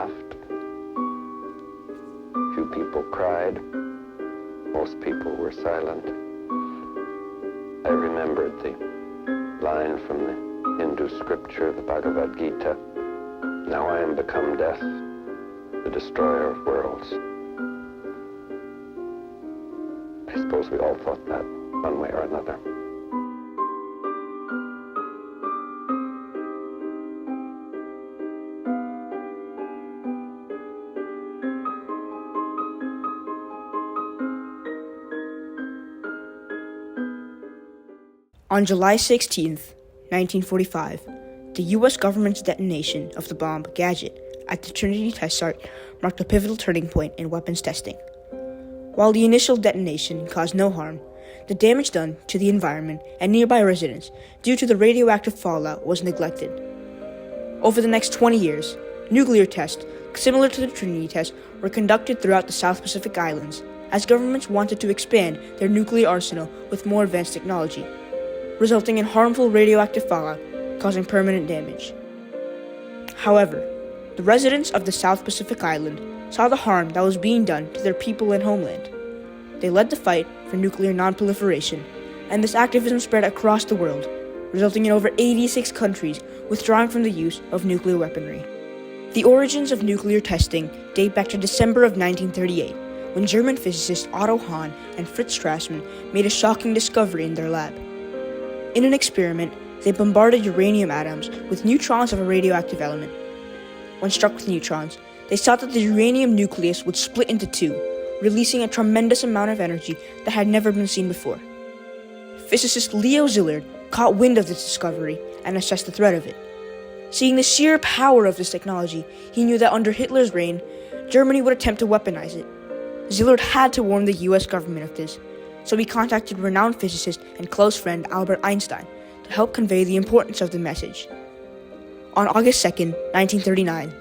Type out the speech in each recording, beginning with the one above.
laughed. Few people cried. Most people were silent. I remembered the line from the Hindu scripture, the Bhagavad Gita. Now I am become death, the destroyer of worlds. I suppose we all thought that one way or another. On July 16, 1945, the U.S. government's detonation of the bomb Gadget at the Trinity test site marked a pivotal turning point in weapons testing. While the initial detonation caused no harm, the damage done to the environment and nearby residents due to the radioactive fallout was neglected. Over the next 20 years, nuclear tests, similar to the Trinity test, were conducted throughout the South Pacific Islands as governments wanted to expand their nuclear arsenal with more advanced technology, resulting in harmful radioactive fallout causing permanent damage. However, the residents of the South Pacific Island saw the harm that was being done to their people and homeland. They led the fight for nuclear non-proliferation, and this activism spread across the world, resulting in over 86 countries withdrawing from the use of nuclear weaponry. The origins of nuclear testing date back to December of 1938, when German physicists Otto Hahn and Fritz Strassmann made a shocking discovery in their lab. In an experiment, they bombarded uranium atoms with neutrons of a radioactive element. When struck with neutrons, they saw that the uranium nucleus would split into two, releasing a tremendous amount of energy that had never been seen before. Physicist Leo Szilard caught wind of this discovery and assessed the threat of it. Seeing the sheer power of this technology, he knew that under Hitler's reign, Germany would attempt to weaponize it. Szilard had to warn the US government of this, so he contacted renowned physicist and close friend Albert Einstein to help convey the importance of the message. On August 2, 1939,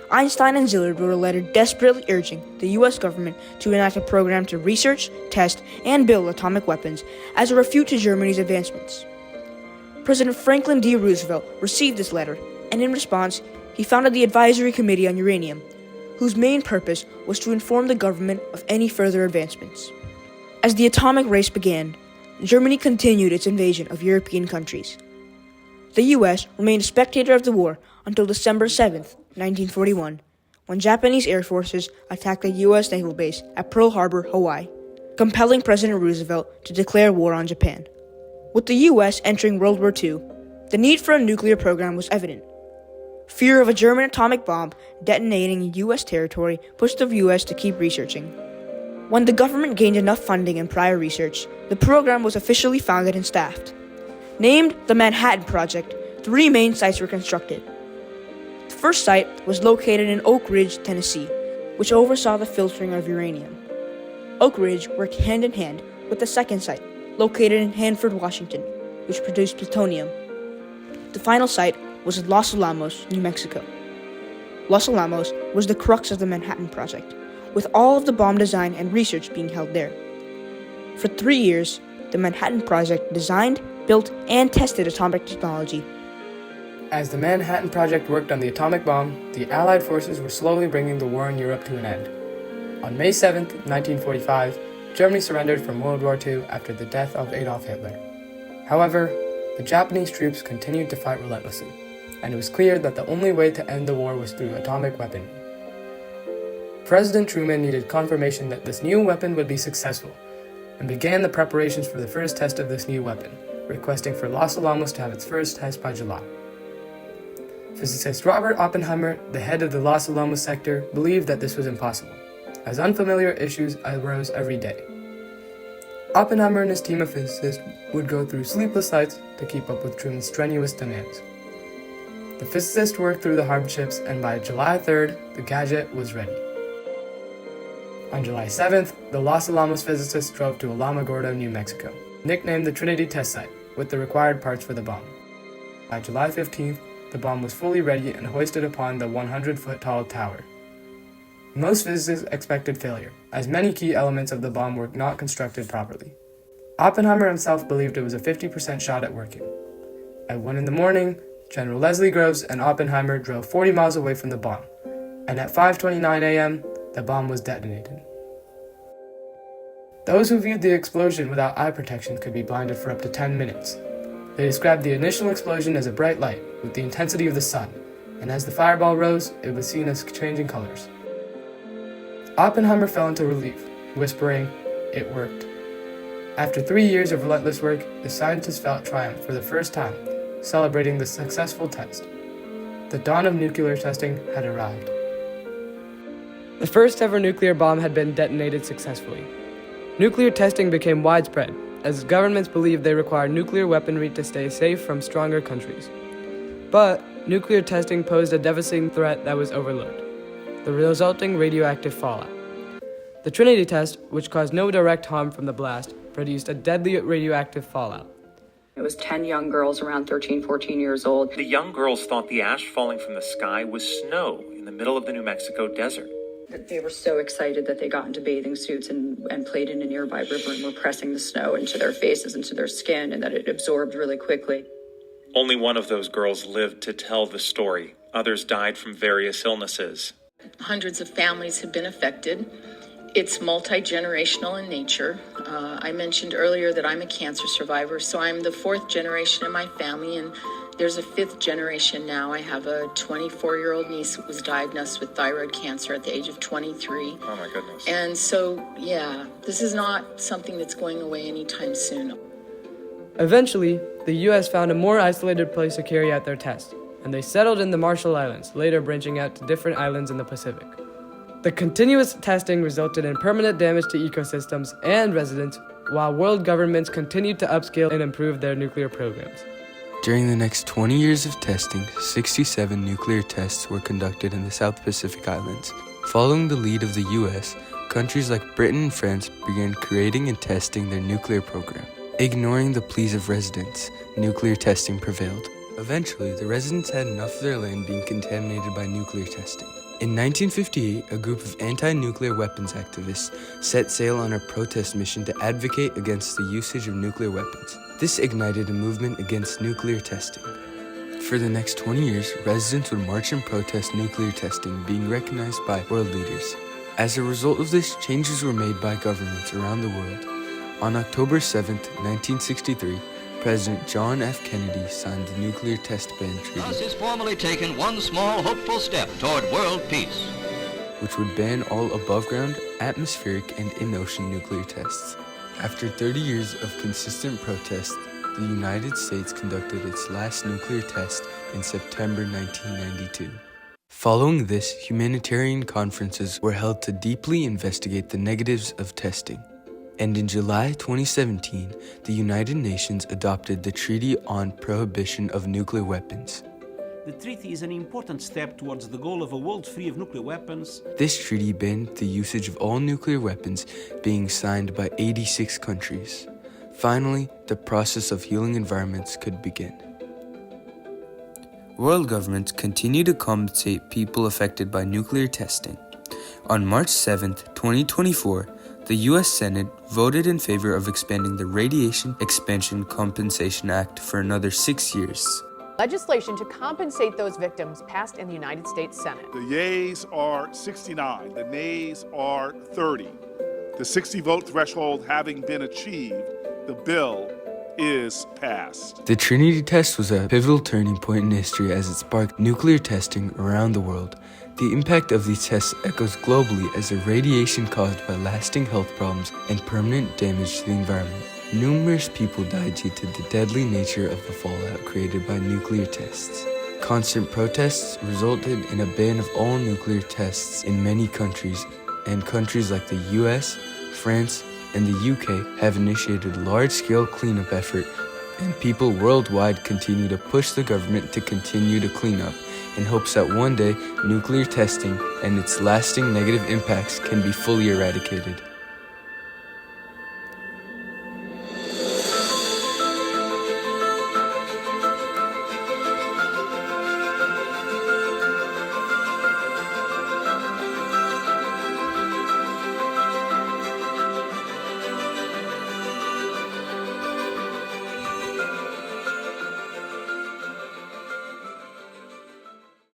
Einstein and Szilard wrote a letter desperately urging the US government to enact a program to research, test, and build atomic weapons as a refute to Germany's advancements. President Franklin D. Roosevelt received this letter, and in response, he founded the Advisory Committee on Uranium, whose main purpose was to inform the government of any further advancements. As the atomic race began, Germany continued its invasion of European countries. The US remained a spectator of the war until December 7, 1941, when Japanese air forces attacked a US naval base at Pearl Harbor, Hawaii, compelling President Roosevelt to declare war on Japan. With the US entering World War II, the need for a nuclear program was evident. Fear of a German atomic bomb detonating in US territory pushed the US to keep researching. When the government gained enough funding and prior research, the program was officially founded and staffed. Named the Manhattan Project, 3 main sites were constructed. The first site was located in Oak Ridge, Tennessee, which oversaw the filtering of uranium. Oak Ridge worked hand in hand with the second site, located in Hanford, Washington, which produced plutonium. The final site was at Los Alamos, New Mexico. Los Alamos was the crux of the Manhattan Project, with all of the bomb design and research being held there. For 3 years, the Manhattan Project designed, built, and tested atomic technology. As the Manhattan Project worked on the atomic bomb, the Allied forces were slowly bringing the war in Europe to an end. On May 7, 1945, Germany surrendered from World War II after the death of Adolf Hitler. However, the Japanese troops continued to fight relentlessly, and it was clear that the only way to end the war was through atomic weaponry. President Truman needed confirmation that this new weapon would be successful, and began the preparations for the first test of this new weapon, requesting for Los Alamos to have its first test by July. Physicist Robert Oppenheimer, the head of the Los Alamos sector, believed that this was impossible, as unfamiliar issues arose every day. Oppenheimer and his team of physicists would go through sleepless nights to keep up with Truman's strenuous demands. The physicists worked through the hardships, and by July 3rd, the gadget was ready. On July 7th, the Los Alamos physicists drove to Alamogordo, New Mexico, nicknamed the Trinity test site, with the required parts for the bomb. By July 15th, the bomb was fully ready and hoisted upon the 100-foot-tall tower. Most physicists expected failure, as many key elements of the bomb were not constructed properly. Oppenheimer himself believed it was a 50% shot at working. At 1 in the morning, General Leslie Groves and Oppenheimer drove 40 miles away from the bomb, and at 5:29 a.m., the bomb was detonated. Those who viewed the explosion without eye protection could be blinded for up to 10 minutes. They described the initial explosion as a bright light with the intensity of the sun, and as the fireball rose, it was seen as changing colors. Oppenheimer fell into relief, whispering, "It worked." After 3 years of relentless work, the scientists felt triumph for the first time, celebrating the successful test. The dawn of nuclear testing had arrived. The first ever nuclear bomb had been detonated successfully. Nuclear testing became widespread, as governments believed they required nuclear weaponry to stay safe from stronger countries. But nuclear testing posed a devastating threat that was overlooked: the resulting radioactive fallout. The Trinity test, which caused no direct harm from the blast, produced a deadly radioactive fallout. It was 10 young girls around 13, 14 years old. The young girls thought the ash falling from the sky was snow in the middle of the New Mexico desert. They were so excited that they got into bathing suits and played in a nearby river and were pressing the snow into their faces, into their skin, and that it absorbed really quickly. Only one of those girls lived to tell the story. Others died from various illnesses. Hundreds of families have been affected. It's multi-generational in nature. I mentioned earlier that I'm a cancer survivor, so I'm the fourth generation in my family, and there's a fifth generation now. I have a 24-year-old niece who was diagnosed with thyroid cancer at the age of 23. Oh my goodness. And so, yeah, this is not something that's going away anytime soon. Eventually, the U.S. found a more isolated place to carry out their test, and they settled in the Marshall Islands, later branching out to different islands in the Pacific. The continuous testing resulted in permanent damage to ecosystems and residents, while world governments continued to upscale and improve their nuclear programs. During the next 20 years of testing, 67 nuclear tests were conducted in the South Pacific Islands. Following the lead of the U.S., countries like Britain and France began creating and testing their nuclear program. Ignoring the pleas of residents, nuclear testing prevailed. Eventually, the residents had enough of their land being contaminated by nuclear testing. In 1958, a group of anti-nuclear weapons activists set sail on a protest mission to advocate against the usage of nuclear weapons. This ignited a movement against nuclear testing. For the next 20 years, residents would march and protest nuclear testing being recognized by world leaders. As a result of this, changes were made by governments around the world. On October 7, 1963, President John F. Kennedy signed the Nuclear Test Ban Treaty. Thus is formally taken one small hopeful step toward world peace, which would ban all above-ground, atmospheric, and in-ocean nuclear tests. After 30 years of consistent protest, the United States conducted its last nuclear test in September 1992. Following this, humanitarian conferences were held to deeply investigate the negatives of testing. And in July 2017, the United Nations adopted the Treaty on Prohibition of Nuclear Weapons. The treaty is an important step towards the goal of a world free of nuclear weapons. This treaty banned the usage of all nuclear weapons, being signed by 86 countries. Finally, the process of healing environments could begin. World governments continue to compensate people affected by nuclear testing. On March 7, 2024, the U.S. Senate voted in favor of expanding the Radiation Expansion Compensation Act for another 6 years. Legislation to compensate those victims passed in the United States Senate. The yeas are 69, the nays are 30. The 60-vote threshold having been achieved, the bill is passed. The Trinity test was a pivotal turning point in history as it sparked nuclear testing around the world. The impact of these tests echoes globally as the radiation caused by lasting health problems and permanent damage to the environment. Numerous people died due to the deadly nature of the fallout created by nuclear tests. Constant protests resulted in a ban of all nuclear tests in many countries, and countries like the US, France, and the UK have initiated large-scale cleanup effort, and people worldwide continue to push the government to continue to clean up in hopes that one day nuclear testing and its lasting negative impacts can be fully eradicated.